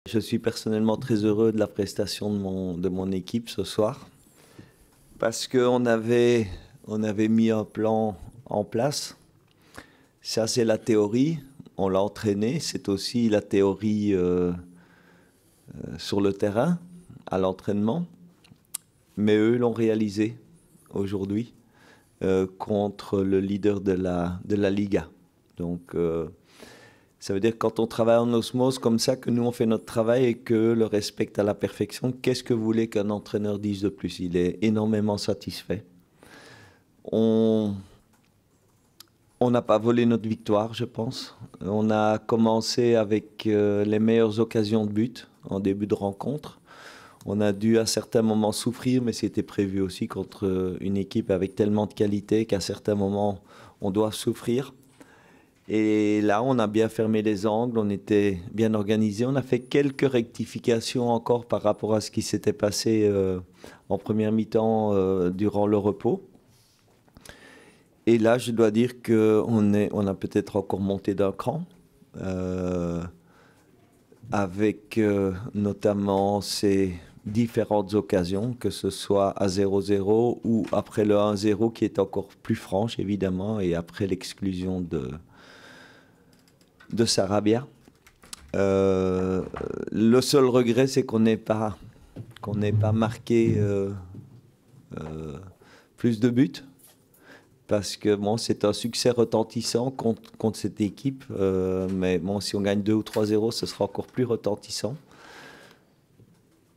Je suis personnellement très heureux de la prestation de mon équipe ce soir parce on avait mis un plan en place. Ça, c'est la théorie. On l'a entraîné. C'est aussi la théorie sur le terrain, à l'entraînement. Mais eux l'ont réalisé aujourd'hui contre le leader de la Liga. Donc, ça veut dire que quand on travaille en osmose comme ça, que nous on fait notre travail et que le respecte à la perfection, qu'est-ce que vous voulez qu'un entraîneur dise de plus? Il est énormément satisfait. On n'a pas volé notre victoire, je pense. On a commencé avec les meilleures occasions de but en début de rencontre. On a dû à certains moments souffrir, mais c'était prévu aussi contre une équipe avec tellement de qualité qu'à certains moments on doit souffrir. Et là, on a bien fermé les angles, on était bien organisé. On a fait quelques rectifications encore par rapport à ce qui s'était passé en première mi-temps durant le repos. Et là, je dois dire on a peut-être encore monté d'un cran, avec notamment ces différentes occasions, que ce soit à 0-0 ou après le 1-0 qui est encore plus franche, évidemment, et après l'exclusion de Sarabia. Le seul regret, c'est qu'on n'ait pas marqué plus de buts, parce que bon, c'est un succès retentissant contre cette équipe, mais bon, si on gagne 2 ou 3-0, ce sera encore plus retentissant.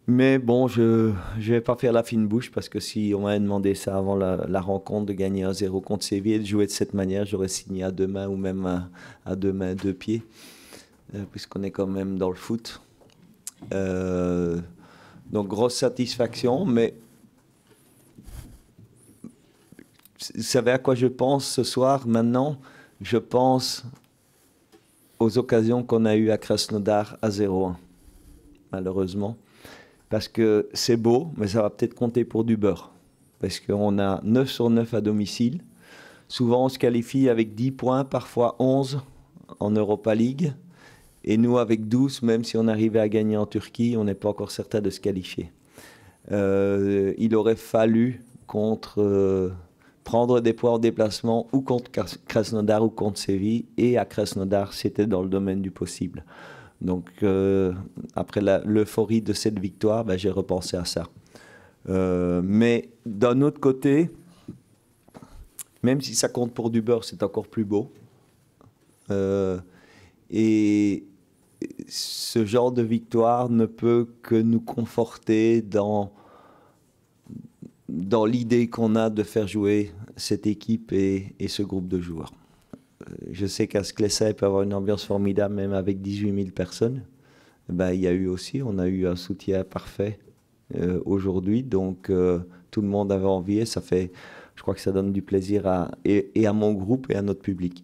Mais bon, je vais pas faire la fine bouche, parce que si on m'avait demandé ça avant la rencontre, de gagner 1-0 contre Séville et de jouer de cette manière, j'aurais signé à deux mains ou même à deux mains, deux pieds, puisqu'on est quand même dans le foot. Donc grosse satisfaction, mais vous savez à quoi je pense ce soir maintenant? Je pense aux occasions qu'on a eues à Krasnodar à 0-1, malheureusement. Parce que c'est beau, mais ça va peut-être compter pour du beurre. Parce qu'on a 9 sur 9 à domicile. Souvent, on se qualifie avec 10 points, parfois 11 en Europa League. Et nous, avec 12, même si on arrivait à gagner en Turquie, on n'est pas encore certain de se qualifier. Il aurait fallu prendre des points en déplacement ou contre Krasnodar ou contre Séville. Et à Krasnodar, c'était dans le domaine du possible. Donc, après l'euphorie de cette victoire, ben, j'ai repensé à ça. Mais d'un autre côté, même si ça compte pour du beurre, c'est encore plus beau. Et ce genre de victoire ne peut que nous conforter dans l'idée qu'on a de faire jouer cette équipe et ce groupe de joueurs. Je sais qu'à Sclessa, il peut avoir une ambiance formidable, même avec 18 000 personnes. Ben, il y a eu aussi, on a eu un soutien parfait aujourd'hui. Donc, tout le monde avait envie et ça fait, je crois que ça donne du plaisir et à mon groupe et à notre public.